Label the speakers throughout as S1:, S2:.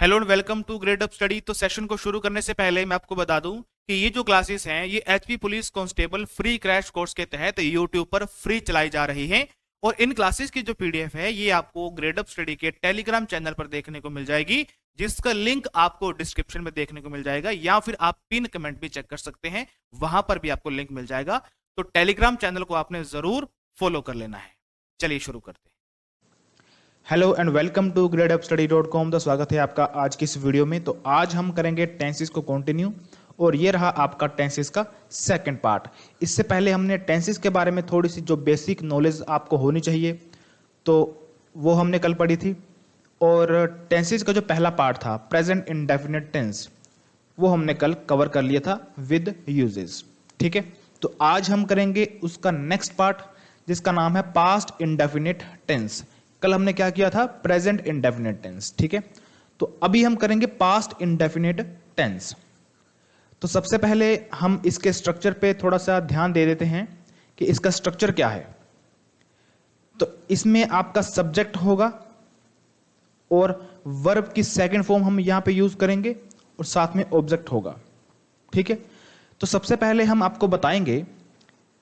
S1: Hello and welcome to Gradeup study. तो session को शुरू करने से पहले मैं आपको बता दूं कि ये जो क्लासेस हैं ये HP police constable free crash course के तहत यूट्यूब पर फ्री चलाई जा रही हैं। और इन क्लासेस की जो पीडीएफ है ये आपको ग्रेड अप स्टडी के टेलीग्राम चैनल पर देखने को मिल जाएगी, जिसका लिंक आपको डिस्क्रिप्शन में देखने को मिल जाएगा, या फिर आप पिन कमेंट भी चेक कर सकते हैं, वहां पर भी आपको लिंक मिल जाएगा। तो टेलीग्राम चैनल को आपने जरूर फॉलो कर लेना है। चलिए शुरू करते हैं।
S2: Hello and welcome to gradeupstudy.com। तो स्वागत है आपका आज की इस वीडियो में। तो आज हम करेंगे टेंसेस को कंटिन्यू, और ये रहा आपका टेंसेस का सेकंड पार्ट। इससे पहले हमने टेंसेस के बारे में थोड़ी सी जो बेसिक नॉलेज आपको होनी चाहिए तो वो हमने कल पढ़ी थी। और टेंसेस का जो पहला पार्ट था प्रेजेंट इंडेफिनिट टेंस, वो हमने कल कवर कर लिया था विद यूजेस। ठीक है, तो आज हम करेंगे उसका नेक्स्ट पार्ट जिसका नाम है पास्ट इंडेफिनिट टेंस। कल हमने क्या किया था? Present indefinite tense. ठीक है, तो अभी हम करेंगे पास्ट इंडेफिनिट टेंस। तो सबसे पहले हम इसके स्ट्रक्चर पे थोड़ा सा ध्यान दे देते हैं कि इसका स्ट्रक्चर क्या है। तो इसमें आपका सब्जेक्ट होगा और वर्ब की सेकंड फॉर्म हम यहां पे यूज करेंगे और साथ में ऑब्जेक्ट होगा। ठीक है, तो सबसे पहले हम आपको बताएंगे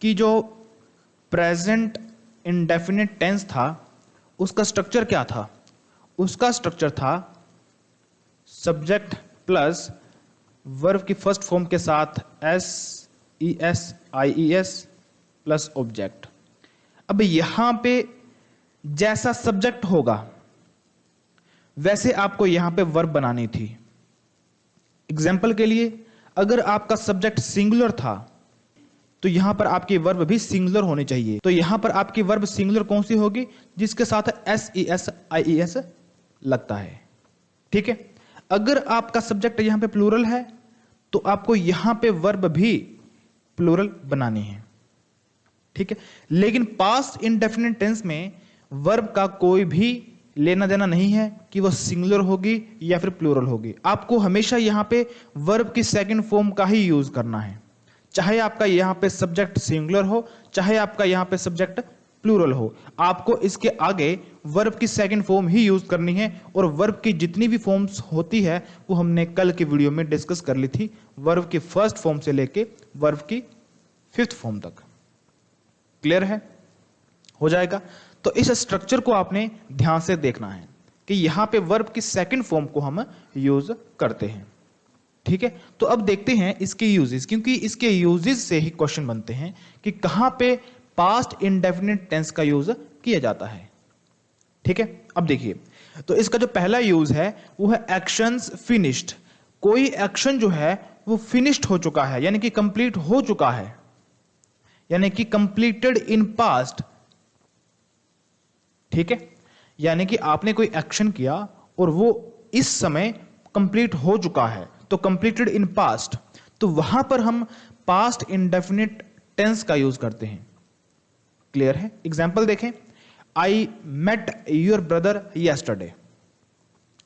S2: कि जो प्रेजेंट इंडेफिनिट टेंस था उसका स्ट्रक्चर क्या था। उसका स्ट्रक्चर था सब्जेक्ट प्लस वर्ब की फर्स्ट फॉर्म के साथ S E S I E S plus object. अब यहां पे जैसा सब्जेक्ट होगा वैसे आपको यहां पे वर्ब बनानी थी। एग्जाम्पल के लिए, अगर आपका सब्जेक्ट सिंगुलर था तो यहां पर आपकी वर्ब भी सिंगुलर होनी चाहिए। तो यहां पर आपकी वर्ब सिंगुलर कौन सी होगी? जिसके साथ S E S I E S लगता है। ठीक है, अगर आपका सब्जेक्ट यहां पे प्लूरल है तो आपको यहां पे वर्ब भी प्लूरल बनानी है। ठीक है, लेकिन पास्ट इंडेफिनिट टेंस में वर्ब का कोई भी लेना देना नहीं है कि वह सिंगुलर होगी या फिर प्लूरल होगी। आपको हमेशा यहां पे वर्ब की सेकंड फॉर्म का ही यूज करना है, चाहे आपका यहां पे सब्जेक्ट सिंगुलर हो चाहे आपका यहां पे सब्जेक्ट प्लूरल हो। आपको इसके आगे वर्ब की सेकंड फॉर्म ही यूज करनी है। और वर्ब की जितनी भी फॉर्म्स होती है वो हमने कल की वीडियो में डिस्कस कर ली थी, वर्ब की फर्स्ट फॉर्म से लेके वर्ब की फिफ्थ फॉर्म तक। क्लियर है? हो जाएगा। तो इस स्ट्रक्चर को आपने ध्यान से देखना है कि यहां पे वर्ब की सेकंड फॉर्म को हम यूज करते हैं। ठीक है, तो अब देखते हैं इसके यूजेस, क्योंकि इसके यूजेस से ही क्वेश्चन बनते हैं कि कहां पे पास्ट इंडेफिनिट टेंस का यूज किया जाता है। ठीक है, अब देखिए, तो इसका जो पहला यूज है वो है एक्शंस फिनिश्ड। कोई एक्शन जो है वो फिनिश्ड हो चुका है, यानी कि कंप्लीट हो चुका है, यानी कि कंप्लीटेड इन पास्ट। ठीक है, यानी कि आपने कोई एक्शन किया और वो इस समय कंप्लीट हो चुका है, तो कंप्लीटेड इन पास्ट। तो वहां पर हम पास्ट इंडेफिनिट टेंस का यूज करते हैं। क्लियर है? एग्जाम्पल देखें, I met your brother yesterday.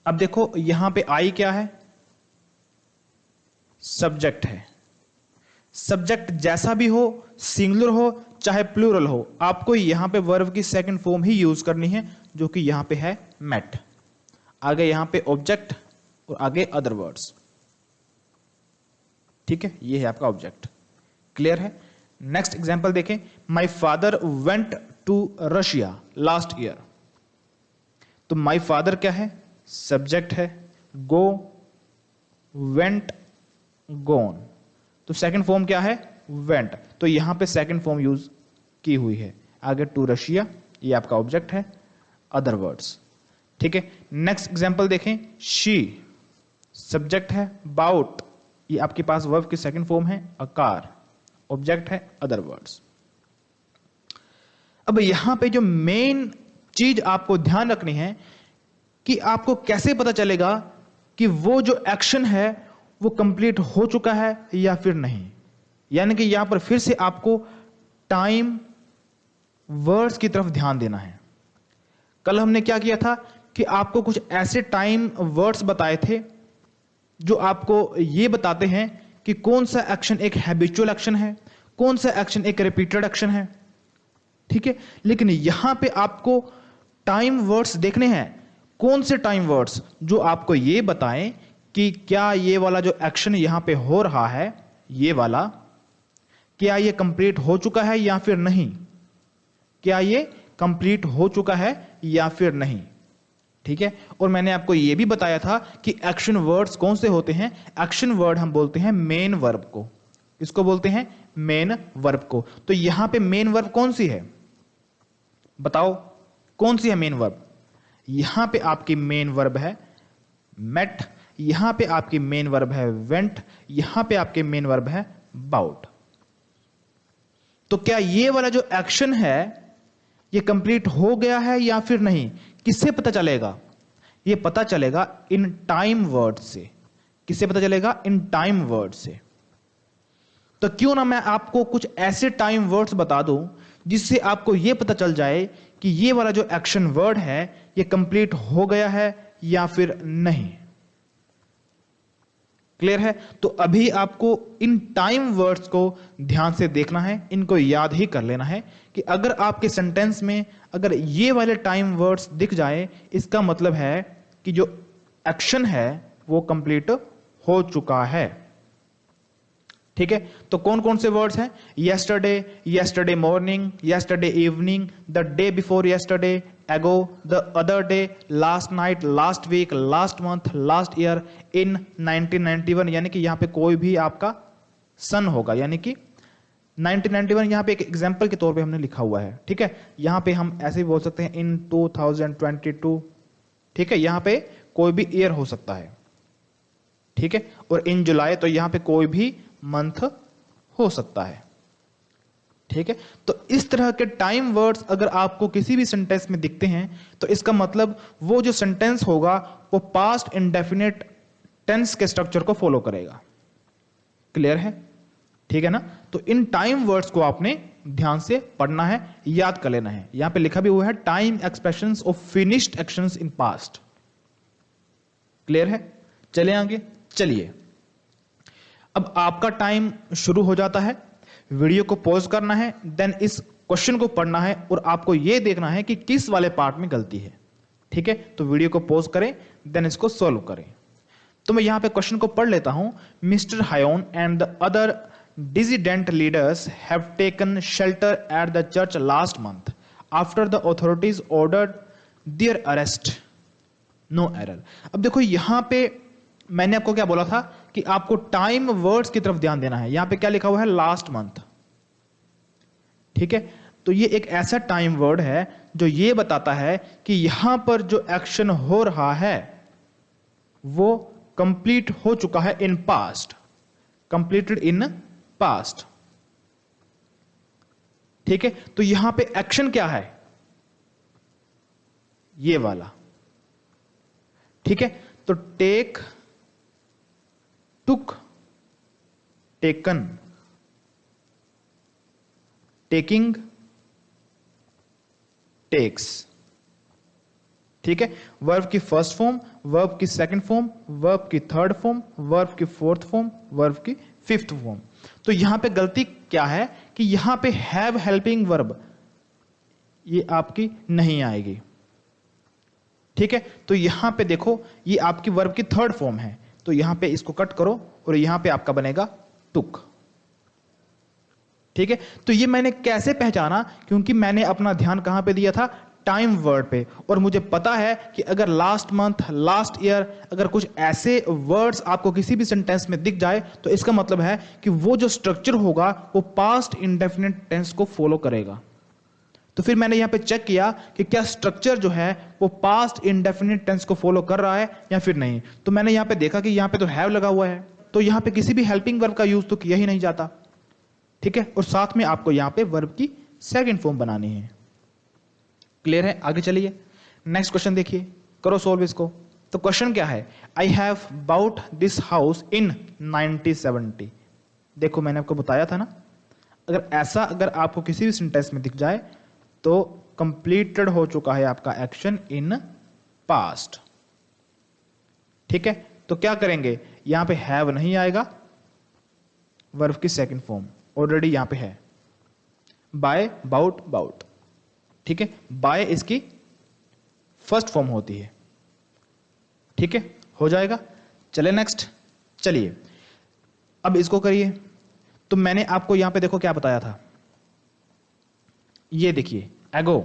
S2: अब देखो यहां पे आई क्या है? सब्जेक्ट है। सब्जेक्ट जैसा भी हो, सिंगुलर हो चाहे प्लूरल हो, आपको यहां पे वर्ब की सेकंड फॉर्म ही यूज करनी है, जो कि यहां पे है मेट। आगे यहां पे ऑब्जेक्ट और आगे अदर वर्ड्स। ठीक है, ये है आपका ऑब्जेक्ट। क्लियर है? नेक्स्ट एग्जांपल देखें, my father went to Russia last year. तो माय फादर क्या है? सब्जेक्ट है। Go, went, gone. तो सेकंड फॉर्म क्या है? वेंट। तो यहां पे सेकंड फॉर्म यूज की हुई है। आगे टू रशिया, ये आपका ऑब्जेक्ट है, अदर वर्ड्स। ठीक है, नेक्स्ट एग्जांपल देखें, शी सब्जेक्ट है, बाउट ये आपके पास वर्ब की सेकंड फॉर्म है, अ कार ऑब्जेक्ट है, अदर वर्ड्स। अब यहां पे जो मेन चीज आपको ध्यान रखनी है कि आपको कैसे पता चलेगा कि वो जो एक्शन है वो कंप्लीट हो चुका है या फिर नहीं। यानी कि यहां पर फिर से आपको टाइम वर्ड्स की तरफ ध्यान देना है। कल हमने क्या किया था कि आपको कुछ ऐसे टाइम वर्ड्स बताए थे जो आपको ये बताते हैं कि कौन सा एक्शन एक हैबिचुअल एक्शन है, कौन सा एक्शन एक रिपीटेड एक्शन है। ठीक है, लेकिन यहां पे आपको टाइम वर्ड्स देखने हैं, कौन से टाइम वर्ड्स जो आपको ये बताएं कि क्या ये वाला जो एक्शन यहां पे हो रहा है, ये वाला, क्या ये कंप्लीट हो चुका है या फिर नहीं, क्या ये कंप्लीट हो चुका है या फिर नहीं। ठीक है, और मैंने आपको यह भी बताया था कि एक्शन वर्ड्स कौन से होते हैं। एक्शन वर्ड हम बोलते हैं मेन वर्ब को। इसको बोलते हैं मेन वर्ब को। तो यहां पे मेन वर्ब कौन सी है, बताओ कौन सी है मेन वर्ब। यहां पे आपकी मेन वर्ब है मेट, यहां पे आपकी मेन वर्ब है वेंट, यहां पे आपके मेन वर्ब है बाउट। तो क्या ये वाला जो एक्शन है ये कंप्लीट हो गया है या फिर नहीं, किससे पता चलेगा, ये पता चलेगा इन टाइम वर्ड से। किससे पता चलेगा, इन टाइम वर्ड से। तो क्यों ना मैं आपको कुछ ऐसे टाइम वर्ड्स बता दूं जिससे आपको यह पता चल जाए कि ये वाला जो एक्शन वर्ड है ये कंप्लीट हो गया है या फिर नहीं। क्लियर है। तो अभी आपको इन टाइम वर्ड्स को ध्यान से देखना है, इनको याद ही कर लेना है कि अगर आपके सेंटेंस में अगर ये वाले टाइम वर्ड्स दिख जाए, इसका मतलब है कि जो एक्शन है वो कंप्लीट हो चुका है। ठीक है, तो कौन कौन से वर्ड्स हैं, yesterday, yesterday morning, yesterday evening, the day before yesterday, ago, the other day, last night, last week, last month, last year, in 1991। यानी कि यहां पे कोई भी आपका सन होगा, यानी कि 1991 यहां पे एक एग्जांपल के तौर पे हमने लिखा हुआ है। ठीक है, यहां पे हम ऐसे भी बोल सकते हैं इन 2022। ठीक है, यहां पे कोई भी ईयर हो सकता है। ठीक है, और इन जुलाई तो यहां पे कोई भी मंथ हो सकता है। ठीक है, तो इस तरह के टाइम वर्ड्स अगर आपको किसी भी सेंटेंस में दिखते हैं तो इसका मतलब वो जो सेंटेंस होगा वो पास्ट इंडेफिनिट टेंस के स्ट्रक्चर को फॉलो करेगा। क्लियर है, ठीक है ना। तो इन टाइम वर्ड्स को आपने ध्यान से पढ़ना है, याद कर लेना है। यहां पे लिखा भी हुआ है time expressions of finished actions in past. Clear है, चले आगे। चलिए, अब आपका टाइम शुरू हो जाता है, वीडियो को पॉज करना है, देन इस क्वेश्चन को पढ़ना है और आपको यह देखना है कि किस वाले पार्ट में गलती है। ठीक है, तो वीडियो को पॉज करें, देन इसको सॉल्व करें। तो मैं यहां पे क्वेश्चन को पढ़ लेता हूं। Mr Hayon and the other dissident leaders have taken shelter at the church last month after the authorities ordered their arrest. No error. अब देखो यहां पे मैंने आपको क्या बोला था कि आपको टाइम वर्ड्स की तरफ ध्यान देना है। यहां पे क्या लिखा हुआ है, लास्ट मंथ। ठीक है, तो ये एक ऐसा टाइम वर्ड है जो ये बताता है कि यहां पर जो एक्शन हो रहा है वो कंप्लीट हो चुका है in past, completed in past. ठीक है, तो यहां पे एक्शन क्या है, ये वाला। ठीक है, तो टेक, टुक, टेकन, टेकिंग, टेक्स। ठीक है, वर्ब की फर्स्ट फॉर्म, वर्ब की सेकंड फॉर्म, वर्ब की थर्ड फॉर्म, वर्ब की फोर्थ फॉर्म, वर्ब की फिफ्थ फॉर्म। तो यहां पे गलती क्या है कि यहां पे हैव हेल्पिंग वर्ब ये आपकी नहीं आएगी। ठीक है, तो यहां पे देखो ये आपकी वर्ब की थर्ड फॉर्म है, तो यहां पे इसको कट करो और यहां पे आपका बनेगा टुक। ठीक है, तो ये मैंने कैसे पहचाना, क्योंकि मैंने अपना ध्यान कहां पे दिया था, टाइम वर्ड पे, और मुझे पता है कि अगर लास्ट मंथ, लास्ट ईयर, अगर कुछ ऐसे वर्ड्स आपको किसी भी सेंटेंस में दिख जाए तो इसका मतलब है कि वो जो स्ट्रक्चर होगा वो पास्ट इंडेफिनिट टेंस को फॉलो करेगा। तो फिर मैंने यहां पे चेक किया कि क्या स्ट्रक्चर जो है वो पास्ट इंडेफिनिट टेंस को फॉलो कर रहा है या फिर नहीं। तो मैंने यहां पे देखा कि यहां पे तो हैव लगा हुआ है, तो यहां पे किसी भी हेल्पिंग वर्ब का यूज तो किया ही नहीं जाता। ठीक है, और साथ में आपको यहां पे वर्ब की सेकंड फॉर्म बनानी है। क्लियर है, आगे चलिए। नेक्स्ट क्वेश्चन देखिए, करो सॉल्व इसको। तो क्वेश्चन क्या है, I have bought this house in 1970। देखो मैंने आपको बताया था ना, अगर आपको किसी भी सेंटेंस में दिख जाए तो कंप्लीटेड हो चुका है आपका एक्शन इन पास्ट। ठीक है, तो क्या करेंगे, यहां पे हैव नहीं आएगा, वर्ब की सेकंड फॉर्म ऑलरेडी यहां पे है, बाय, बाउट, बाउट। ठीक है, बाय इसकी फर्स्ट फॉर्म होती है। ठीक है, हो जाएगा। चले नेक्स्ट, चलिए अब इसको करिए। तो मैंने आपको यहां पे देखो क्या बताया था, ये देखिए एगो।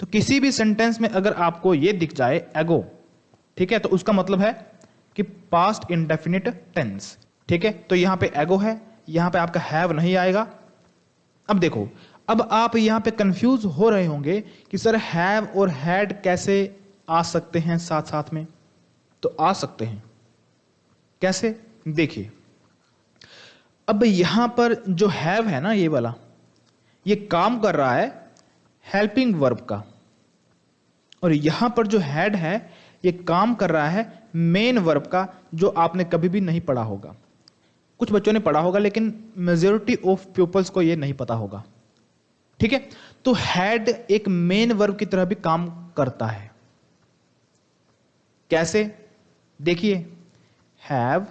S2: तो किसी भी सेंटेंस में अगर आपको ये दिख जाए एगो, ठीक है, तो उसका मतलब है कि पास्ट इंडेफिनिट टेंस। ठीक है, तो यहां पे एगो है, यहां पे आपका हैव नहीं आएगा। अब देखो, अब आप यहां पे कंफ्यूज हो रहे होंगे कि सर हैव और हैड कैसे आ सकते हैं साथ साथ में। तो आ सकते हैं कैसे, देखिए अब यहां पर जो हैव है ना, ये वाला, ये काम कर रहा है हेल्पिंग वर्ब का, और यहां पर जो हैड है ये काम कर रहा है मेन वर्ब का, जो आपने कभी भी नहीं पढ़ा होगा। कुछ बच्चों ने पढ़ा होगा लेकिन मेजॉरिटी ऑफ पीपल्स को ये नहीं पता होगा। ठीक है, तो हैड एक मेन वर्ब की तरह भी काम करता है। कैसे, देखिए have,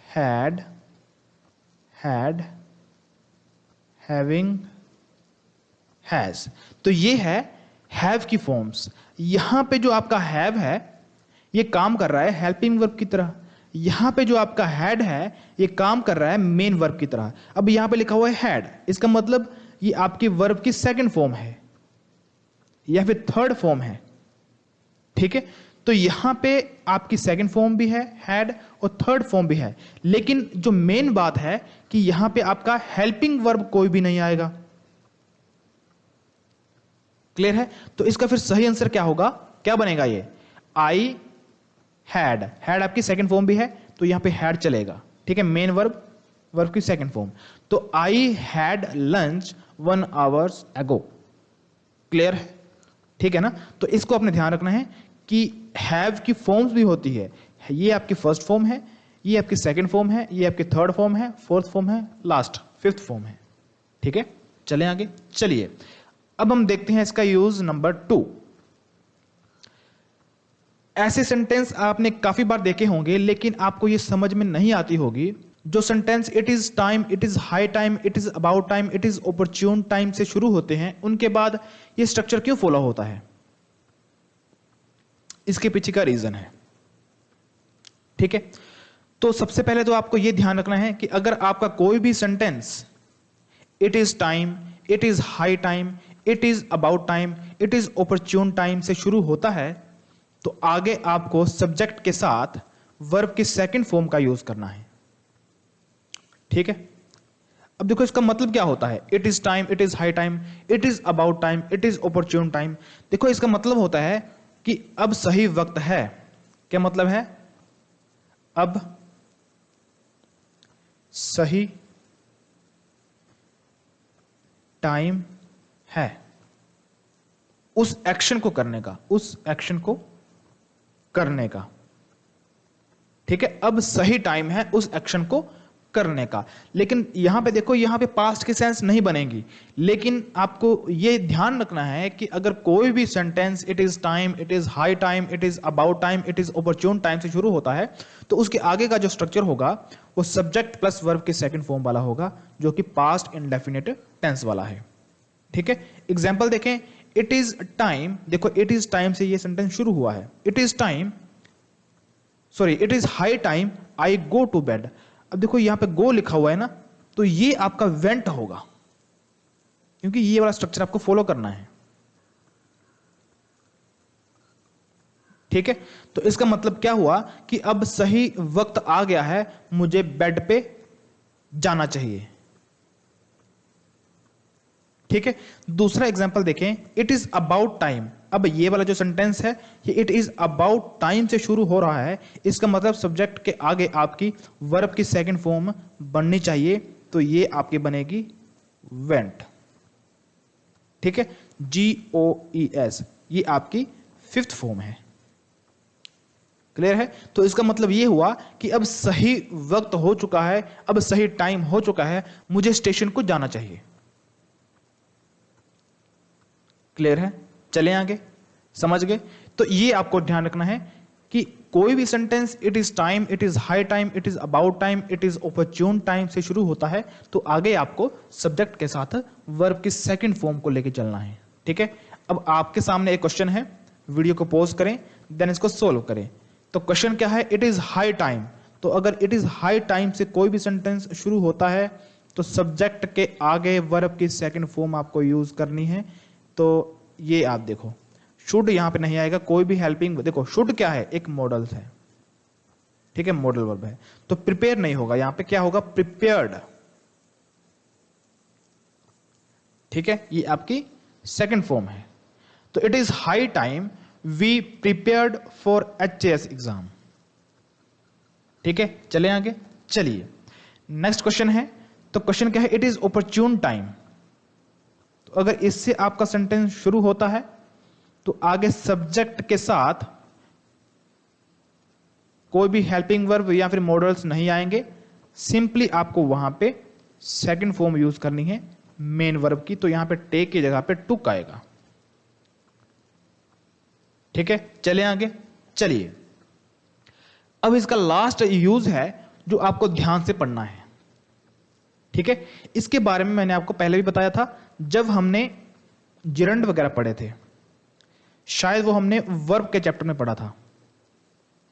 S2: had, had, having, has. तो ये है हैव की फॉर्म्स। यहां पे जो आपका हैव है ये काम कर रहा है हेल्पिंग वर्ब की तरह, यहां पे जो आपका हैड है ये काम कर रहा है मेन वर्ब की तरह। अब यहां पे लिखा हुआ है हैड, इसका मतलब ये आपकी वर्ब की सेकंड फॉर्म है या फिर थर्ड फॉर्म है। ठीक है, तो यहां पे आपकी सेकंड फॉर्म भी है हैड और थर्ड फॉर्म भी है, लेकिन जो मेन बात है कि यहां पे आपका हेल्पिंग वर्ब कोई भी नहीं आएगा। क्लियर है, तो इसका फिर सही आंसर क्या होगा, क्या बनेगा, ये आई हैड। हैड आपकी सेकंड फॉर्म भी है तो यहां पे हैड चलेगा। ठीक है, मेन वर्ब, वर्ब की सेकंड फॉर्म। तो I had lunch 1 hour ago। Clear है, ठीक है ना। तो इसको अपने ध्यान रखना है कि हैव की फॉर्म्स भी होती है, ये आपकी फर्स्ट फॉर्म है, ये आपकी सेकंड फॉर्म है, ये आपकी थर्ड फॉर्म है, फोर्थ फॉर्म है, लास्ट फिफ्थ फॉर्म है। ठीक है, चलें आगे। चलिए अब हम देखते हैं इसका यूज नंबर 2। ऐसे सेंटेंस आपने काफी बार देखे होंगे लेकिन आपको ये समझ में नहीं आती होगी। जो sentence it is time, it is high time, it is about time, it is opportune time से शुरू होते हैं, उनके बाद ये स्ट्रक्चर क्यों फॉलो होता है, इसके पीछे का रीजन है। ठीक है, तो सबसे पहले तो आपको यह ध्यान रखना है कि अगर आपका कोई भी sentence it is time, it is high time, it is about time, it is opportune time से शुरू होता है तो आगे आपको सब्जेक्ट के साथ वर्ब की सेकंड फॉर्म का यूज करना है। ठीक है, अब देखो इसका मतलब क्या होता है, it is time, it is high time, it is about time, it is opportune time. देखो इसका मतलब होता है कि अब सही वक्त है। क्या मतलब है, अब सही टाइम है उस एक्शन को करने का, उस एक्शन को करने का। ठीक है, अब सही टाइम है उस एक्शन को करने का। लेकिन यहां पे देखो, यहां पे पास्ट की सेंस नहीं बनेगी, लेकिन आपको यह ध्यान रखना है कि अगर कोई भी sentence it is time, it is high time, it is about time, it is opportune time से शुरू होता है तो उसके आगे का जो स्ट्रक्चर होगा वो सब्जेक्ट प्लस वर्ब की सेकंड फॉर्म वाला होगा, जो कि पास्ट इंडेफिनिट टेंस वाला है। ठीक है, एग्जाम्पल देखें, इट इज टाइम, देखो इट इज टाइम से ये सेंटेंस शुरू हुआ है। It is time, sorry, it is high time I go to bed. अब देखो यहां पे गो लिखा हुआ है ना, तो ये आपका वेंट होगा, क्योंकि ये वाला स्ट्रक्चर आपको फॉलो करना है। ठीक है, तो इसका मतलब क्या हुआ कि अब सही वक्त आ गया है, मुझे बेड पे जाना चाहिए। ठीक है, दूसरा एग्जांपल देखें, इट इज अबाउट टाइम। अब ये वाला जो सेंटेंस है ये इट इज अबाउट टाइम से शुरू हो रहा है, इसका मतलब सब्जेक्ट के आगे आपकी वर्ब की सेकंड फॉर्म बननी चाहिए, तो ये आपकी बनेगी वेंट। ठीक है, GOES, ये आपकी फिफ्थ फॉर्म है। क्लियर है, तो इसका मतलब ये हुआ कि अब सही वक्त हो चुका है, अब सही टाइम हो चुका है, मुझे स्टेशन को जाना चाहिए। क्लियर है, चलें आगे, समझ गए। तो ये आपको ध्यान रखना है कि कोई भी sentence it is time, it is high time, it is about time, it is opportune time से शुरू होता है तो आगे आपको सब्जेक्ट के साथ वर्ब की सेकंड फॉर्म को लेकर चलना है। ठीक है, अब आपके सामने एक क्वेश्चन है, वीडियो को पॉज करें, देन इसको सोल्व करें। तो क्वेश्चन क्या है, इट इज हाई टाइम। तो अगर इट इज हाई टाइम से कोई भी सेंटेंस शुरू होता है तो सब्जेक्ट के आगे वर्ब की सेकंड फॉर्म आपको यूज करनी है। तो ये आप देखो, शुड यहां पे नहीं आएगा, कोई भी हेल्पिंग, देखो शुड क्या है, एक मॉडल है, ठीक है, मॉडल वर्ब है। तो प्रिपेयर नहीं होगा, यहां पे क्या होगा, प्रिपेयर्ड, ठीक है, ये आपकी सेकंड फॉर्म है। तो it is high time we prepared for HAS exam, ठीक है। चले आगे, चलिए नेक्स्ट क्वेश्चन है। तो क्वेश्चन क्या है, इट इज ओपरच्यून टाइम। तो अगर इससे आपका सेंटेंस शुरू होता है तो आगे सब्जेक्ट के साथ कोई भी हेल्पिंग वर्ब या फिर मॉडल्स नहीं आएंगे, सिंपली आपको वहां पे सेकंड फॉर्म यूज करनी है मेन वर्ब की। तो यहां पे टेक की जगह पे टुक आएगा, ठीक है। चले आगे, चलिए अब इसका लास्ट यूज है जो आपको ध्यान से पढ़ना है, ठीक है। इसके बारे में मैंने आपको पहले भी बताया था जब हमने जिरंड वगैरह पढ़े थे, शायद वो हमने वर्ब के चैप्टर में पढ़ा था,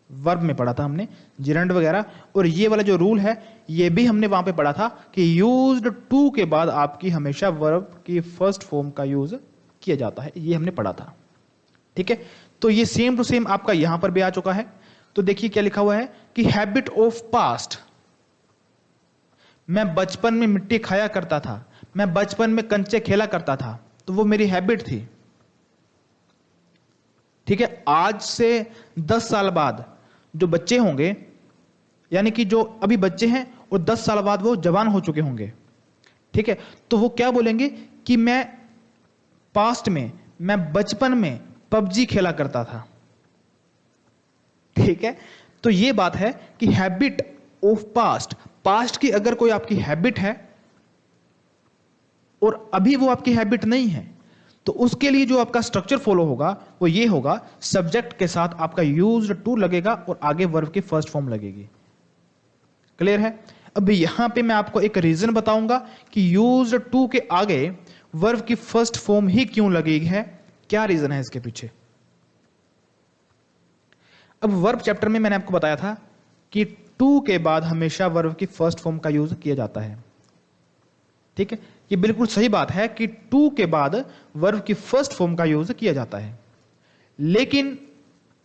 S2: वर्ब में पढ़ा था हमने जिरंड वगैरह। और ये वाला जो रूल है ये भी हमने वहां पे पढ़ा था कि यूज्ड टू के बाद आपकी हमेशा वर्ब की फर्स्ट फॉर्म का यूज किया जाता है, ये हमने पढ़ा था, ठीक है। तो ये सेम टू सेम आपका यहां पर भी आ चुका है। तो देखिए क्या लिखा हुआ है कि हैबिट ऑफ पास्ट, मैं बचपन में मिट्टी खाया करता था, मैं बचपन में कंचे खेला करता था, तो वो मेरी हैबिट थी, ठीक है। आज से 10 साल बाद जो बच्चे होंगे, यानी कि जो अभी बच्चे हैं और 10 साल बाद वो जवान हो चुके होंगे, ठीक है, तो वो क्या बोलेंगे कि मैं पास्ट में, मैं बचपन में पबजी खेला करता था, ठीक है। तो ये बात है कि हैबिट ऑफ पास्ट, पास्ट की अगर कोई आपकी हैबिट है और अभी वो आपकी हैबिट नहीं है, तो उसके लिए जो आपका स्ट्रक्चर फॉलो होगा वो ये होगा, सब्जेक्ट के साथ आपका यूज्ड टू लगेगा और आगे वर्ब की फर्स्ट फॉर्म लगेगी। क्लियर है। अब यहां पे मैं आपको एक रीजन बताऊंगा कि यूज्ड टू के आगे वर्ब की फर्स्ट फॉर्म ही क्यों लगेगी है, क्या रीजन है इसके पीछे। अब वर्ब चैप्टर में मैंने आपको बताया था कि टू के बाद हमेशा वर्ब की फर्स्ट फॉर्म का यूज किया जाता है, ठीक है। ये बिल्कुल सही बात है कि टू के बाद वर्ब की फर्स्ट फॉर्म का यूज किया जाता है, लेकिन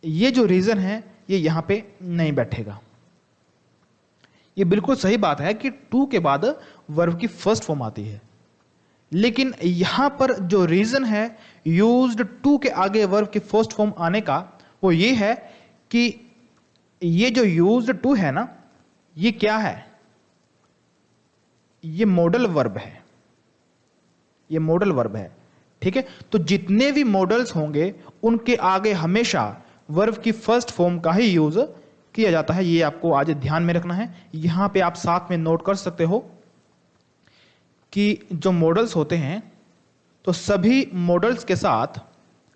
S2: ये जो रीजन है ये यहां पे नहीं बैठेगा। ये बिल्कुल सही बात है कि टू के बाद वर्ब की फर्स्ट फॉर्म आती है, लेकिन यहां पर जो रीजन है यूज्ड टू के आगे वर्ब की फर्स्ट फॉर्म आने का, वो ये है कि ये जो यूज्ड टू है ना, ये क्या है, ये मॉडल वर्ब है, ये मॉडल वर्ब है, ठीक है। तो जितने भी मॉडल्स होंगे उनके आगे हमेशा वर्ब की फर्स्ट फॉर्म का ही यूज किया जाता है, ये आपको आज ध्यान में रखना है। यहां पे आप साथ में नोट कर सकते हो कि जो मॉडल्स होते हैं तो सभी मॉडल्स के साथ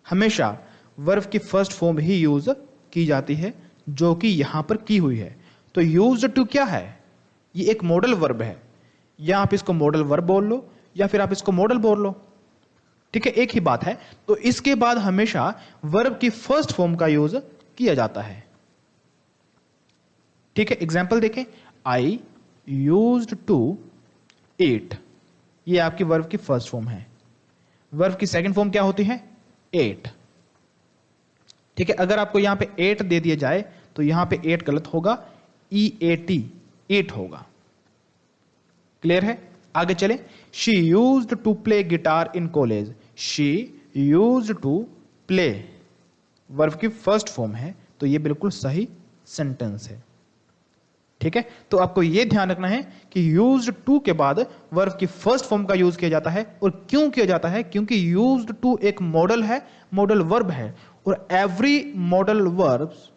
S2: हमेशा वर्ब की फर्स्ट फॉर्म ही यूज की जाती है, जो कि यहां पर की हुई है। तो यूज्ड टू क्या है, ये एक मॉडल वर्ब है, या आप इसको मॉडल वर्ब बोल लो या फिर आप इसको मॉडल बोल लो, ठीक है, एक ही बात है। तो इसके बाद हमेशा वर्ब की फर्स्ट फॉर्म का यूज किया जाता है, ठीक है। एग्जाम्पल देखें, आई यूज्ड टू एट, ये आपकी वर्ब की फर्स्ट फॉर्म है। वर्ब की सेकंड फॉर्म क्या होती है, एट, ठीक है। अगर आपको यहां पे 8 दे दिया जाए तो यहां पे 8 गलत होगा, EAT 8 होगा। क्लियर है। आगे चले, she used to play guitar in college, she used to play verb की फर्स्ट फॉर्म है, तो ये बिल्कुल सही सेंटेंस है, ठीक है। तो आपको यह ध्यान रखना है कि यूज्ड टू के बाद वर्ब की फर्स्ट फॉर्म का यूज किया जाता है। और क्यों किया जाता है, क्योंकि यूज्ड टू एक मॉडल है, मॉडल वर्ब है, और every model verbs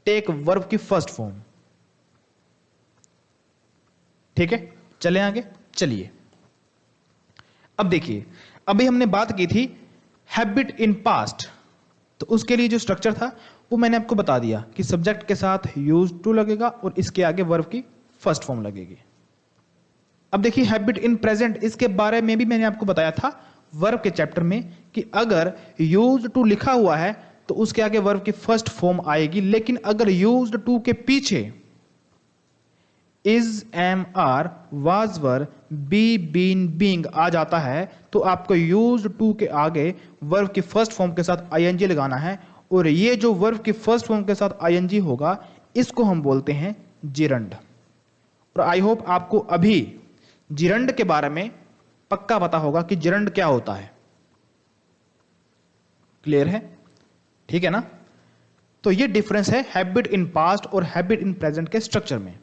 S2: take verb की फर्स्ट फॉर्म, ठीक है। चले आगे, चलिए अब देखिए, अभी हमने बात की थी हैबिट इन पास्ट, तो उसके लिए जो स्ट्रक्चर था वो मैंने आपको बता दिया कि सब्जेक्ट के साथ यूज टू लगेगा और इसके आगे वर्ब की फर्स्ट फॉर्म लगेगी। अब देखिए हैबिट इन प्रेजेंट, इसके बारे में भी मैंने आपको बताया था वर्ब के चैप्टर में कि अगर यूज टू लिखा हुआ है तो उसके आगे वर्ब की फर्स्ट फॉर्म आएगी। लेकिन अगर यूज्ड टू के पीछे is, am, are, was were, be, been, being आ जाता है तो आपको यूज्ड टू के आगे वर्ब की फर्स्ट फॉर्म के साथ आईएनजी लगाना है। और ये जो वर्ब की फर्स्ट फॉर्म के साथ आईएनजी होगा इसको हम बोलते हैं जिरंड। और आई होप आपको अभी जिरंड के बारे में पक्का पता होगा कि जिरंड क्या होता है। क्लियर है? ठीक है ना? तो ये डिफरेंस है हैबिट इन पास्ट और हैबिट इन प्रेजेंट के स्ट्रक्चर में।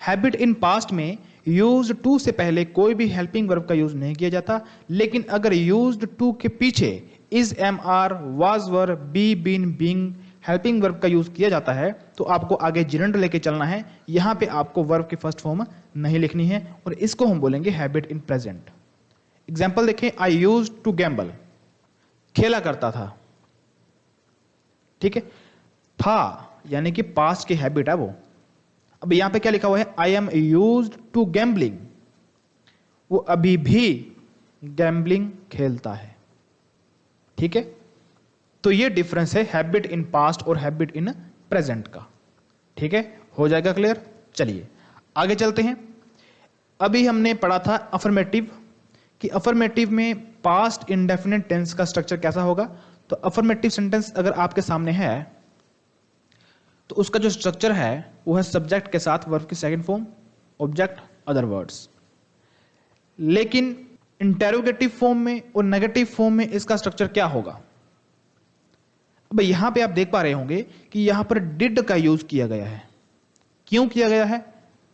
S2: हैबिट इन पास्ट में यूज्ड टू से पहले कोई भी हेल्पिंग वर्ब का यूज नहीं किया जाता। लेकिन अगर यूज्ड टू के पीछे is, am, are, was were, be, been, being helping verb का यूज किया जाता है तो आपको आगे जिरंड लेके चलना है। यहां पे आपको वर्ब की फर्स्ट फॉर्म नहीं लिखनी है और इसको हम बोलेंगे हैबिट इन प्रेजेंट। एग्जाम्पल देखें, आई यूज टू गैम्बल, खेला करता था। ठीक है, था यानी कि पास्ट की हैबिट है वो। अब यहां पे क्या लिखा हुआ है, I am used to gambling, वो अभी भी गैम्बलिंग खेलता है। ठीक है, तो ये डिफरेंस है हैबिट इन पास्ट और हैबिट इन प्रेजेंट का। ठीक है, हो जाएगा क्लियर? चलिए आगे चलते हैं। अभी हमने पढ़ा था अफर्मेटिव कि अफर्मेटिव में पास्ट इंडेफिनिट टेंस का स्ट्रक्चर कैसा होगा। तो अफर्मेटिव सेंटेंस अगर आपके सामने है तो उसका जो स्ट्रक्चर है वो है सब्जेक्ट के साथ वर्ब की second form, object, other words. लेकिन इंटेरोगेटिव फॉर्म में और नेगेटिव फॉर्म में इसका स्ट्रक्चर क्या होगा। अब यहां पे आप देख पा रहे होंगे कि यहां पर डिड का यूज किया गया है। क्यों किया गया है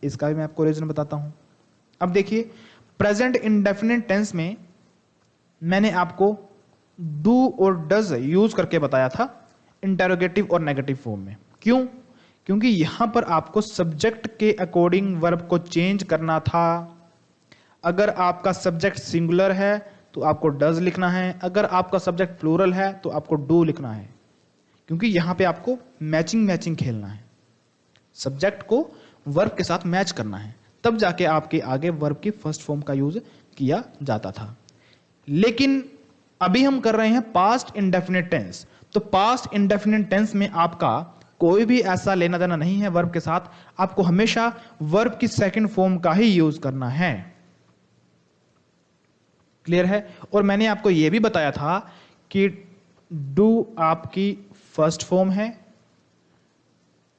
S2: इसका भी मैं आपको रीजन बताता हूं। अब देखिए, प्रेजेंट इंडेफिनिट टेंस में मैंने आपको डू और डज यूज करके बताया था इंटेरोगेटिव और नेगेटिव फॉर्म में। क्यों? क्योंकि यहां पर आपको सब्जेक्ट के अकॉर्डिंग वर्ब को चेंज करना था। अगर आपका सब्जेक्ट सिंगुलर है तो आपको डज लिखना है, अगर आपका सब्जेक्ट प्लूरल है तो आपको डू लिखना है। क्योंकि यहां पे आपको मैचिंग खेलना है, सब्जेक्ट को वर्ब के साथ मैच करना है, तब जाके आपके आगे वर्ब की फर्स्ट फॉर्म का यूज किया जाता था। लेकिन अभी हम कर रहे हैं पास्ट इंडेफिनिट टेंस। तो पास्ट इंडेफिनिट टेंस में आपका कोई भी ऐसा लेना देना नहीं है वर्ब के साथ। आपको हमेशा वर्ब की सेकंड फॉर्म का ही यूज करना है। क्लियर है? और मैंने आपको यह भी बताया था कि डू आपकी फर्स्ट फॉर्म है,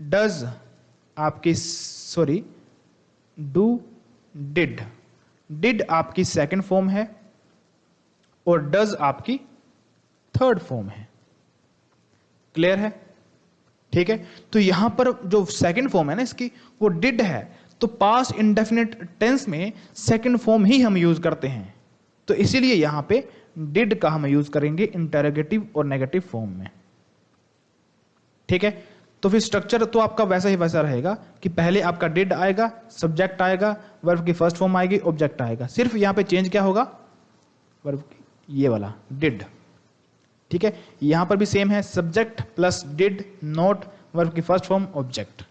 S2: डज आपकी डू, डिड आपकी सेकंड फॉर्म है और डज आपकी थर्ड फॉर्म है। क्लियर है? ठीक है, तो यहां पर जो सेकंड फॉर्म है ना इसकी वो डिड है। तो पास्ट इंडेफिनिट टेंस में सेकंड फॉर्म ही हम यूज करते हैं, तो इसीलिए यहां पे डिड का हम यूज करेंगे इंटेरोगेटिव और नेगेटिव फॉर्म में। ठीक है, तो फिर स्ट्रक्चर तो आपका वैसा ही वैसा रहेगा कि पहले आपका डिड आएगा, सब्जेक्ट आएगा, वर्ब की फर्स्ट फॉर्म आएगी, ऑब्जेक्ट आएगा। सिर्फ यहां पे चेंज क्या होगा, वर्ब ये वाला डिड। ठीक है, यहां पर भी सेम है, subject plus did, not, verb की फर्स्ट फॉर्म, ऑब्जेक्ट।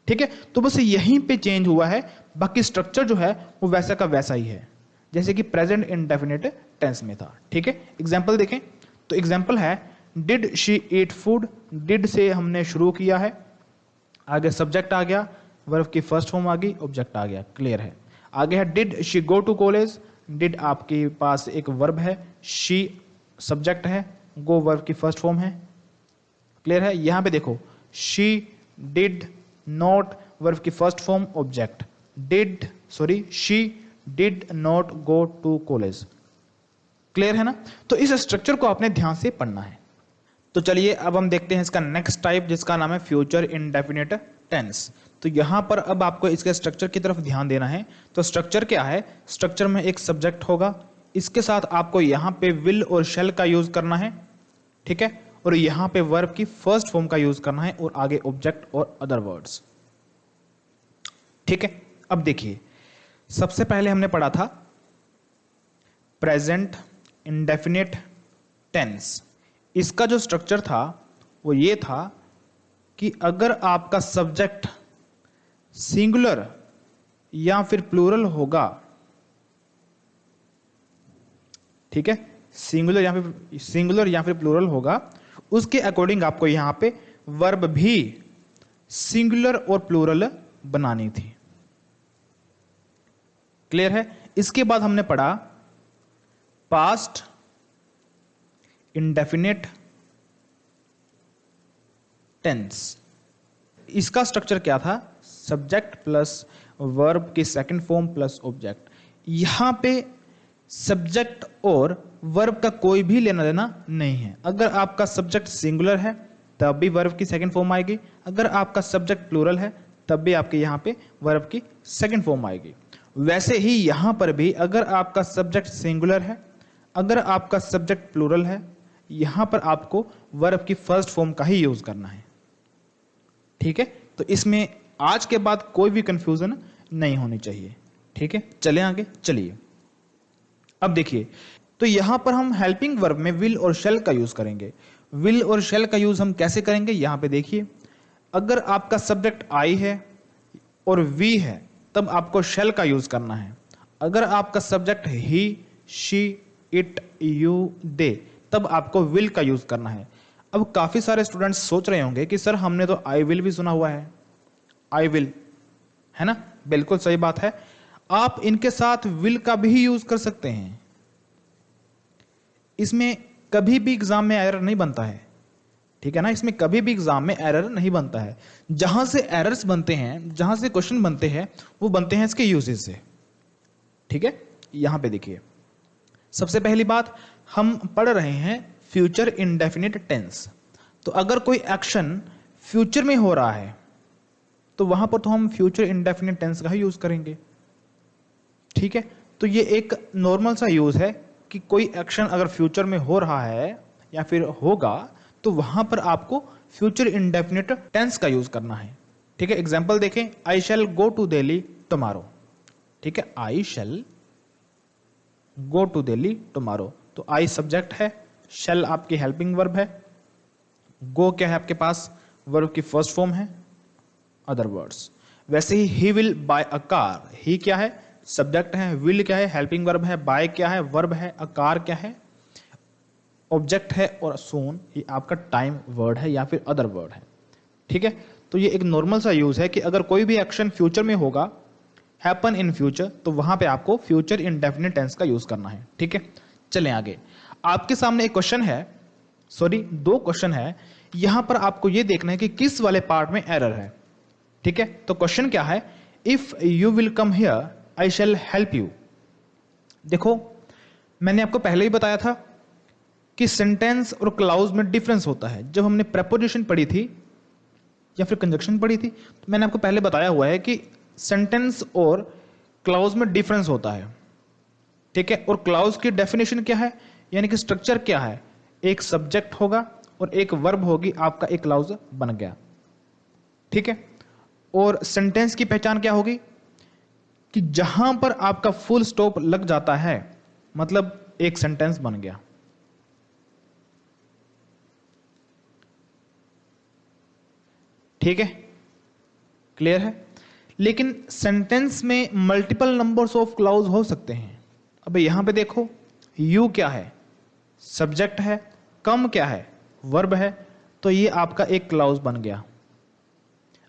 S2: ठीक है, तो बस यहीं पे चेंज हुआ है, बाकी स्ट्रक्चर जो है वो वैसा का वैसा ही है जैसे कि प्रेजेंट इंडेफिनिट टेंस में था। ठीक है, एग्जाम्पल देखें तो एग्जाम्पल है did she eat food. Did से हमने शुरू किया है, आगे सब्जेक्ट आ गया, वर्ब की फर्स्ट फॉर्म आ गई, ऑब्जेक्ट आ गया। क्लियर है? आगे है did she go to college. Did आपके पास एक वर्ब है, शी सब्जेक्ट है, गो वर्ब की फर्स्ट फॉर्म है। क्लियर है? यहां पे देखो, शी, डिड, नॉट, वर्ब की first form, object. She did not go to college. Clear है ना? तो इस स्ट्रक्चर को आपने ध्यान से पढ़ना है। तो चलिए अब हम देखते हैं इसका नेक्स्ट टाइप जिसका नाम है फ्यूचर इंडेफिनिट टेंस। तो यहां पर अब आपको इसके स्ट्रक्चर की तरफ ध्यान देना है। तो स्ट्रक्चर क्या है? स्ट्रक्चर में एक सब्जेक्ट होगा, इसके साथ आपको यहां पे विल और शैल का यूज करना है। ठीक है, और यहां पे वर्ब की फर्स्ट फॉर्म का यूज करना है और आगे ऑब्जेक्ट और अदर वर्ड्स। ठीक है, अब देखिए सबसे पहले हमने पढ़ा था प्रेजेंट इंडेफिनिट टेंस। इसका जो स्ट्रक्चर था वो ये था कि अगर आपका सब्जेक्ट सिंगुलर या फिर प्लूरल होगा, ठीक है, सिंगुलर या फिर प्लूरल होगा, उसके अकॉर्डिंग आपको यहां पे वर्ब भी सिंगुलर और प्लूरल बनानी थी। क्लियर है? इसके बाद हमने पढ़ा पास्ट इंडेफिनिट टेंस। इसका स्ट्रक्चर क्या था? सब्जेक्ट प्लस वर्ब की सेकंड फॉर्म प्लस ऑब्जेक्ट। यहां पे सब्जेक्ट और वर्ब का कोई भी लेना देना नहीं है। अगर आपका सब्जेक्ट सिंगुलर है तब भी वर्ब की सेकंड फॉर्म आएगी, अगर आपका सब्जेक्ट प्लूरल है तब भी आपके यहां पे वर्ब की सेकंड फॉर्म आएगी। वैसे ही यहां पर भी अगर आपका सब्जेक्ट सिंगुलर है, अगर आपका सब्जेक्ट प्लूरल है, यहां पर आपको वर्ब की फर्स्ट फॉर्म का ही यूज करना है। ठीक है? तो इसमें आज के बाद कोई भी कंफ्यूजन नहीं होनी चाहिए। ठीक है, चलें आगे। चलिए अब देखिए, तो यहां पर हम हेल्पिंग वर्ब में विल और शैल का यूज करेंगे। विल और शैल का यूज हम कैसे करेंगे? यहां पे देखिए, अगर आपका सब्जेक्ट आई है और वी है तब आपको शैल का यूज करना है। अगर आपका subject he, she, it, you, they तब आपको विल का यूज करना है। अब काफी सारे स्टूडेंट्स सोच रहे होंगे कि सर हमने तो आई विल भी सुना हुआ है, आई विल, है ना? बिल्कुल सही बात है, आप इनके साथ विल का भी यूज कर सकते हैं। इसमें कभी भी एग्जाम में एरर नहीं बनता है। ठीक है ना? इसमें कभी भी एग्जाम में एरर नहीं बनता है। जहां से एरर्स बनते हैं, जहां से क्वेश्चन बनते हैं, वो बनते हैं इसके यूजेस से। ठीक है? यहां पे देखिए, सबसे पहली बात हम पढ़ रहे हैं फ्यूचर इंडेफिनिट टेंस। तो अगर कोई एक्शन फ्यूचर में हो रहा है तो वहां पर तो हम फ्यूचर इंडेफिनिट टेंस का ही यूज करेंगे। ठीक है? तो ये एक नॉर्मल सा यूज है कि कोई एक्शन अगर फ्यूचर में हो रहा है या फिर होगा तो वहां पर आपको फ्यूचर इंडेफिनिट टेंस का यूज करना है। ठीक है? एग्जांपल देखें, आई शैल गो टू दिल्ली टुमारो। ठीक है? I shell go to Delhi tomorrow. तो आई सब्जेक्ट है, शैल आपकी हेल्पिंग वर्ब है, गो क्या है आपके पास? वर्ब की फर्स्ट फॉर्म है, अदर वर्ड्स। वैसे ही will buy a car, he क्या है? सब्जेक्ट है, विल क्या है? हेल्पिंग वर्ब है, बाय क्या है? वर्ब है, अ कार क्या है? ऑब्जेक्ट है, और सून ये आपका टाइम वर्ड है या फिर अदर वर्ड है। ठीक है? तो ये एक नॉर्मल सा यूज है कि अगर कोई भी एक्शन फ्यूचर में होगा, हैपन इन फ्यूचर, तो वहां पे आपको फ्यूचर इंडेफिनिट टेंस का यूज करना है। ठीक है? चलें आगे। आपके सामने एक क्वेश्चन है, सॉरी दो क्वेश्चन है, यहां पर आपको यह देखना है कि किस वाले पार्ट में एरर है। ठीक है? तो क्वेश्चन क्या है? If you will come here I shall help you. देखो, मैंने आपको पहले ही बताया था कि सेंटेंस और क्लाउज में डिफरेंस होता है। जब हमने प्रेपोजिशन पढ़ी थी या फिर कंजक्शन पढ़ी थी तो मैंने आपको पहले बताया हुआ है कि सेंटेंस और क्लाउज में डिफरेंस होता है। ठीक है? और क्लाउज की डेफिनेशन क्या है, यानी कि स्ट्रक्चर क्या है? एक सब्जेक्ट होगा और एक वर्ब होगी, आपका एक क्लाउज बन गया। ठीक है? और सेंटेंस की पहचान क्या होगी कि जहां पर आपका फुल स्टॉप लग जाता है मतलब एक सेंटेंस बन गया। ठीक है? क्लियर है? लेकिन सेंटेंस में मल्टीपल नंबर्स ऑफ क्लाउज हो सकते हैं। अब यहां पे देखो, यू क्या है? सब्जेक्ट है, कम क्या है? वर्ब है, तो ये आपका एक क्लाउज बन गया।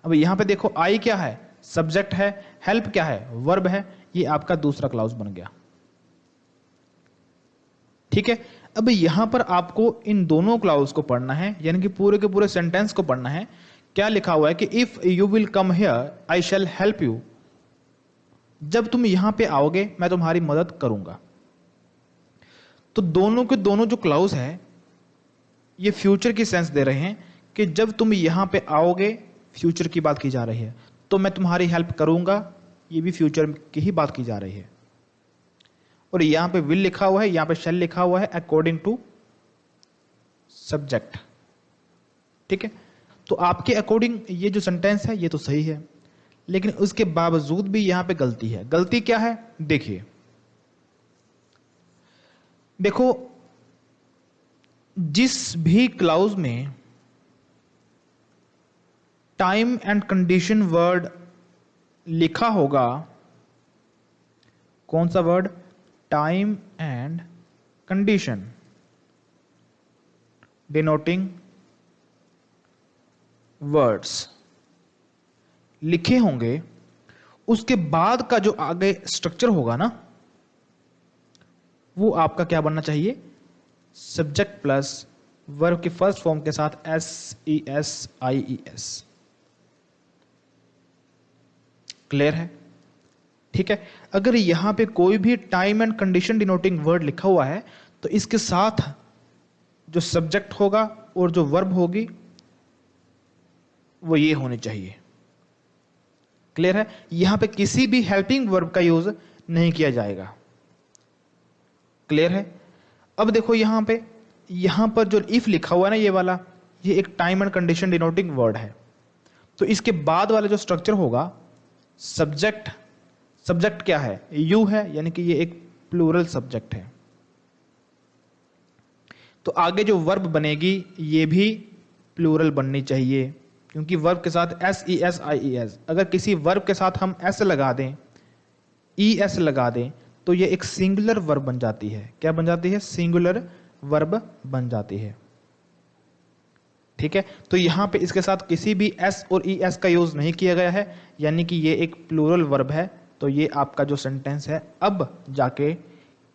S2: अब यहां पे देखो, आई क्या है? सब्जेक्ट है, हेल्प क्या है? वर्ब है, ये आपका दूसरा क्लाउज बन गया। ठीक है? अब यहां पर आपको इन दोनों क्लाउज को पढ़ना है, यानी कि पूरे के पूरे सेंटेंस को पढ़ना है। क्या लिखा हुआ है कि if you will come here I shall help you. जब तुम यहां पे आओगे मैं तुम्हारी मदद करूंगा। तो दोनों के दोनों जो क्लाउज है ये फ्यूचर की सेंस दे रहे हैं कि जब तुम यहां पे आओगे, फ्यूचर की बात की जा रही है, तो मैं तुम्हारी हेल्प करूंगा, ये भी फ्यूचर की ही बात की जा रही है। और यहां पे विल लिखा हुआ है, यहां पे शैल लिखा हुआ है अकॉर्डिंग टू सब्जेक्ट। ठीक है? तो आपके अकॉर्डिंग ये जो सेंटेंस है ये तो सही है, लेकिन उसके बावजूद भी यहां पे गलती है। गलती क्या है? देखिए, देखो, जिस भी क्लाउज में टाइम एंड कंडीशन वर्ड लिखा होगा, कौन सा word? Time and condition, denoting words लिखे होंगे, उसके बाद का जो आगे स्ट्रक्चर होगा ना, वो आपका क्या बनना चाहिए? सब्जेक्ट प्लस वर्ब की फर्स्ट फॉर्म के साथ SES IES। क्लियर है? ठीक है। अगर यहां पे कोई भी time and condition denoting word लिखा हुआ है तो इसके साथ जो सब्जेक्ट होगा और जो वर्ब होगी वो ये होनी चाहिए। क्लियर है? यहां पे किसी भी हेल्पिंग वर्ब का यूज नहीं किया जाएगा। क्लियर है? अब देखो यहां पर जो इफ लिखा हुआ है ना, ये वाला, ये एक time and condition denoting word है। तो इसके बाद वाला जो स्ट्रक्चर होगा, सब्जेक्ट, सब्जेक्ट क्या है? यू है, यानी कि ये एक प्लूरल सब्जेक्ट है। तो आगे जो वर्ब बनेगी ये भी प्लूरल बननी चाहिए, क्योंकि वर्ब के साथ SES IES। अगर किसी वर्ब के साथ हम S लगा दें, ES लगा दें, तो ये एक सिंगुलर वर्ब बन जाती है। क्या बन जाती है? सिंगुलर वर्ब बन जाती है। ठीक है। तो यहां पे इसके साथ किसी भी S और ES का यूज नहीं किया गया है, यानी कि ये एक प्लूरल वर्ब है। तो ये आपका जो सेंटेंस है अब जाके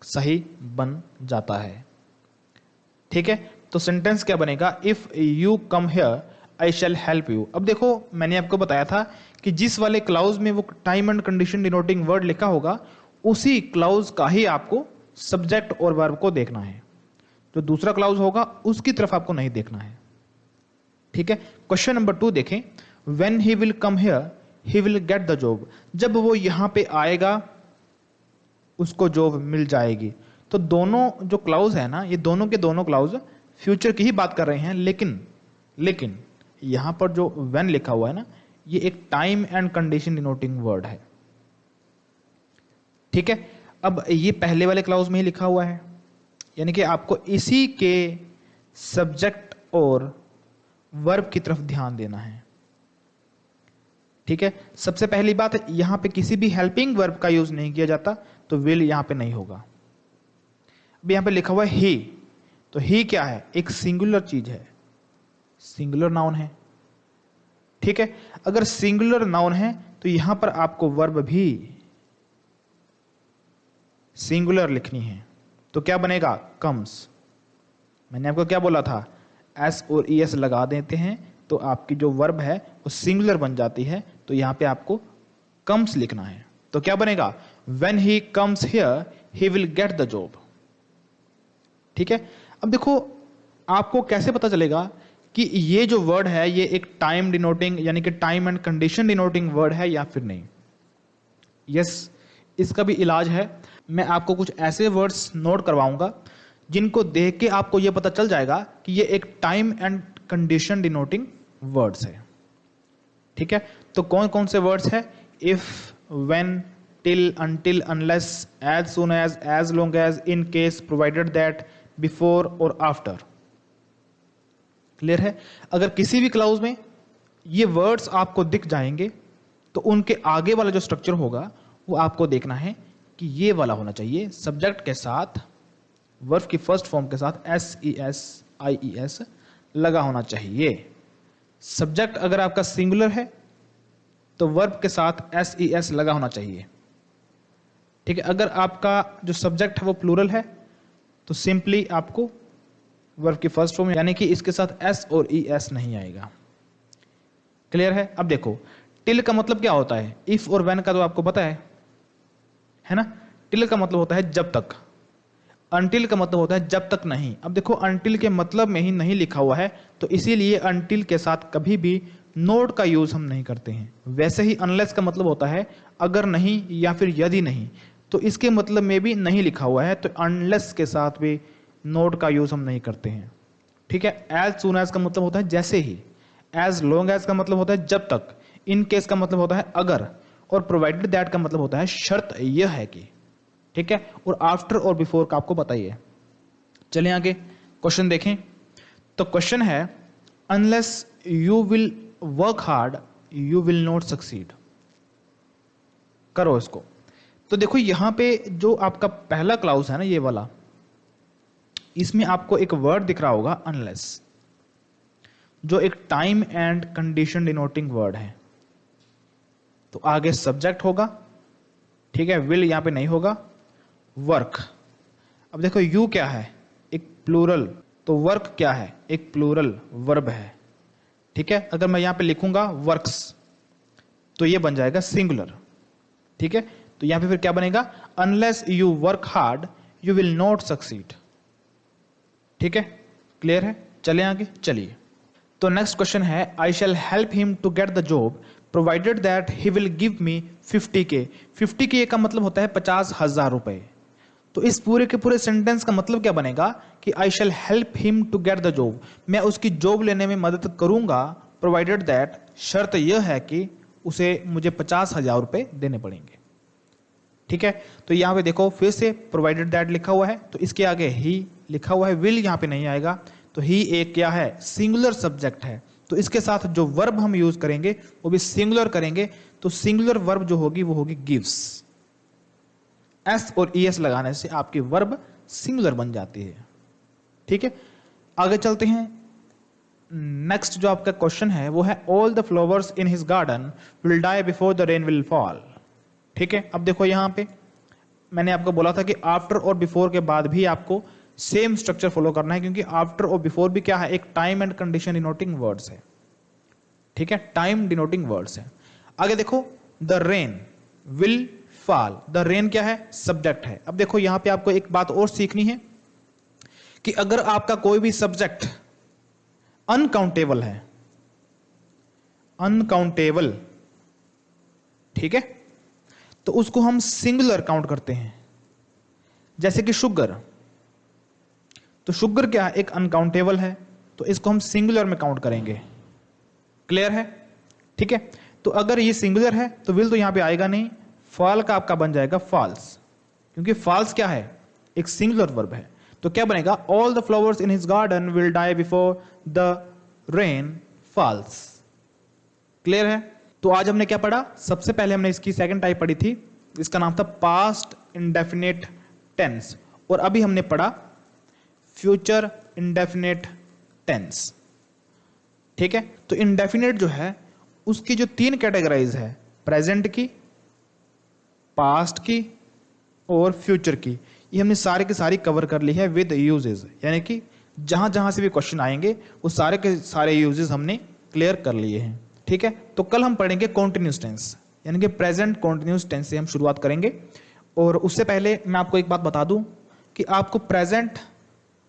S2: सही बन जाता है। ठीक है। तो सेंटेंस क्या बनेगा? If you come here I shall help you. अब देखो मैंने आपको बताया था कि जिस वाले क्लाउज में वो time and condition denoting word लिखा होगा, उसी क्लाउज का ही आपको सब्जेक्ट और वर्ब को देखना है। जो दूसरा क्लाउज होगा उसकी तरफ आपको नहीं देखना है। ठीक है। क्वेश्चन नंबर 2 देखें। When he will come here he will get the job. जब वो यहां पे आएगा उसको जॉब मिल जाएगी। तो दोनों जो क्लाउज है ना, ये दोनों के दोनों क्लाउज फ्यूचर की ही बात कर रहे हैं, लेकिन यहां पर जो व्हेन लिखा हुआ है ना, ये एक time and condition denoting word है। ठीक है। अब ये पहले वाले क्लाउज में ही लिखा हुआ है, यानी कि आपको इसी के सब्जेक्ट और वर्ब की तरफ ध्यान देना है। ठीक है। सबसे पहली बात, यहां पे किसी भी हेल्पिंग वर्ब का यूज नहीं किया जाता, तो विल यहां पे नहीं होगा। अब यहां पे लिखा हुआ है ही, तो ही क्या है? एक सिंगुलर चीज है, सिंगुलर नाउन है। ठीक है। अगर सिंगुलर नाउन है तो यहां पर आपको वर्ब भी सिंगुलर लिखनी है। तो क्या बनेगा? कम्स। मैंने आपको क्या बोला था? S और ES लगा देते हैं तो आपकी जो वर्ब है वो सिंगुलर बन जाती है। तो यहां पे आपको कम्स लिखना है। तो क्या बनेगा? When he comes here he will get the job। ठीक है। अब देखो आपको कैसे पता चलेगा कि ये जो वर्ड है ये एक टाइम डिनोटिंग यानी कि time and condition denoting word है या फिर नहीं? यस, इसका भी इलाज है। मैं आपको कुछ ऐसे वर्ड्स नोट करवाऊंगा जिनको देख के आपको यह पता चल जाएगा कि ये एक time and condition denoting words है। ठीक है। तो कौन कौन से वर्ड्स है? If, when, till, until, unless, as soon as long as, in case, provided that, before और आफ्टर। क्लियर है? अगर किसी भी क्लाउज में ये वर्ड्स आपको दिख जाएंगे तो उनके आगे वाला जो स्ट्रक्चर होगा वो आपको देखना है कि ये वाला होना चाहिए, सब्जेक्ट के साथ वर्ब की फर्स्ट फॉर्म के साथ SES IES लगा होना चाहिए। सब्जेक्ट अगर आपका सिंगुलर है तो वर्ब के साथ SES लगा होना चाहिए। ठीक है। अगर आपका जो सब्जेक्ट है वो प्लूरल है तो सिंपली आपको वर्ब की फर्स्ट फॉर्म यानी कि इसके साथ S और ES नहीं आएगा। क्लियर है? अब देखो टिल का मतलब क्या होता है? इफ और व्हेन का तो आपको पता है ना? टिल का मतलब होता है जब तक। अनटिल का मतलब होता है जब तक नहीं। अब देखो अनटिल के मतलब में ही नहीं लिखा हुआ है तो इसीलिए अनटिल के साथ कभी भी नोट का यूज हम नहीं करते हैं। वैसे ही अनलेस का मतलब होता है अगर नहीं या फिर यदि नहीं, तो इसके मतलब में भी नहीं लिखा हुआ है तो अनलेस के साथ भी नोट का यूज हम नहीं करते हैं। ठीक है। एज सून एज का मतलब होता है जैसे ही, एज लॉन्ग एज का मतलब होता है जब तक, इन केस का मतलब होता है अगर, और प्रोवाइडेड दैट का मतलब होता है शर्त यह है कि। ठीक है। और आफ्टर और बिफोर का आपको बताइए। चलिए आगे क्वेश्चन देखें। तो क्वेश्चन है unless you will work hard you will not succeed. करो इसको। तो देखो यहां पे जो आपका पहला क्लाउज है ना, ये वाला, इसमें आपको एक वर्ड दिख रहा होगा अनलेस। जो एक time and condition denoting word है। तो आगे सब्जेक्ट होगा, ठीक है, विल यहां पे नहीं होगा। वर्क, अब देखो यू क्या है, एक प्लूरल, तो वर्क क्या है, एक प्लूरल वर्ब है, ठीक है। अगर मैं यहां पे लिखूंगा वर्क्स तो ये बन जाएगा सिंगुलर, ठीक है। तो यहां पे फिर क्या बनेगा, unless you work hard you will not succeed, ठीक है। क्लियर है, चले आगे चलिए। तो नेक्स्ट क्वेश्चन है, I shall help him to get the job provided that he will give me 50K। 50K का मतलब होता है 50,000 रुपए। तो इस पूरे के पूरे सेंटेंस का मतलब क्या बनेगा कि I shall help him to get the job, मैं उसकी जॉब लेने में मदद करूंगा, प्रोवाइडेड दैट, शर्त यह है कि उसे मुझे 50,000 रुपए देने पड़ेंगे, ठीक है। तो यहां पे देखो फिर से प्रोवाइडेड दैट लिखा हुआ है, तो इसके आगे ही लिखा हुआ है, विल यहां पे नहीं आएगा। तो ही एक क्या है, सिंगुलर सब्जेक्ट है, तो इसके साथ जो वर्ब हम यूज करेंगे वो भी सिंगुलर करेंगे। तो सिंगुलर वर्ब जो होगी वो होगी गिव्स। एस और ईएस लगाने से आपकी वर्ब सिंगुलर बन जाती है, ठीक है। आगे चलते हैं। नेक्स्ट जो आपका क्वेश्चन है वो है, all the flowers in his garden will die before the rain will fall, ठीक है। अब देखो यहां पे मैंने आपको बोला था कि आफ्टर और बिफोर के बाद भी आपको सेम स्ट्रक्चर फॉलो करना है, क्योंकि आफ्टर और बिफोर भी क्या है, एक time and condition denoting words है, ठीक है, टाइम डिनोटिंग वर्ड्स है। आगे देखो, the rain will fall, the rain क्या है, सब्जेक्ट है। अब देखो यहां पे आपको एक बात और सीखनी है कि अगर आपका कोई भी सब्जेक्ट अनकाउंटेबल है, अनकाउंटेबल, ठीक है, तो उसको हम सिंगुलर काउंट करते हैं। जैसे कि शुगर, तो शुगर क्या है, एक अनकाउंटेबल है, तो इसको हम सिंगुलर में काउंट करेंगे। क्लियर है, ठीक है। तो अगर ये सिंगुलर है तो विल तो यहां पे आएगा नहीं, फॉल का आपका बन जाएगा फॉल्स, क्योंकि फॉल्स क्या है, एक सिंगुलर वर्ब है। तो क्या बनेगा, all the flowers in his garden will die before the rain falls. Clear है। तो आज हमने क्या पढ़ा, सबसे पहले हमने इसकी सेकंड टाइप पढ़ी थी, इसका नाम था पास्ट इंडेफिनिट टेंस, और अभी हमने पढ़ा फ्यूचर इंडेफिनिट टेंस, ठीक है। तो इंडेफिनिट जो है उसकी जो 3 कैटेगराइज है, प्रेजेंट की, पास्ट की और फ्यूचर की, ये हमने सारे की सारी कवर कर ली है विद यूजेस, यानी कि जहां जहां से भी क्वेश्चन आएंगे वो सारे के सारे यूजेस हमने क्लियर कर लिए हैं, ठीक है। तो कल हम पढ़ेंगे कॉन्टिन्यूस टेंस, यानी कि प्रेजेंट कॉन्टिन्यूस टेंस से हम शुरुआत करेंगे। और उससे पहले मैं आपको एक बात बता दूं कि आपको प्रेजेंट,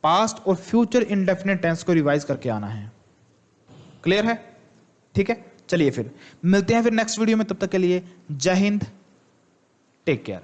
S2: पास्ट और फ्यूचर इंडेफिनिट टेंस को रिवाइज करके आना है। क्लियर है, ठीक है। चलिए फिर मिलते हैं फिर नेक्स्ट वीडियो में, तब तक के लिए जय हिंद, टेक केयर।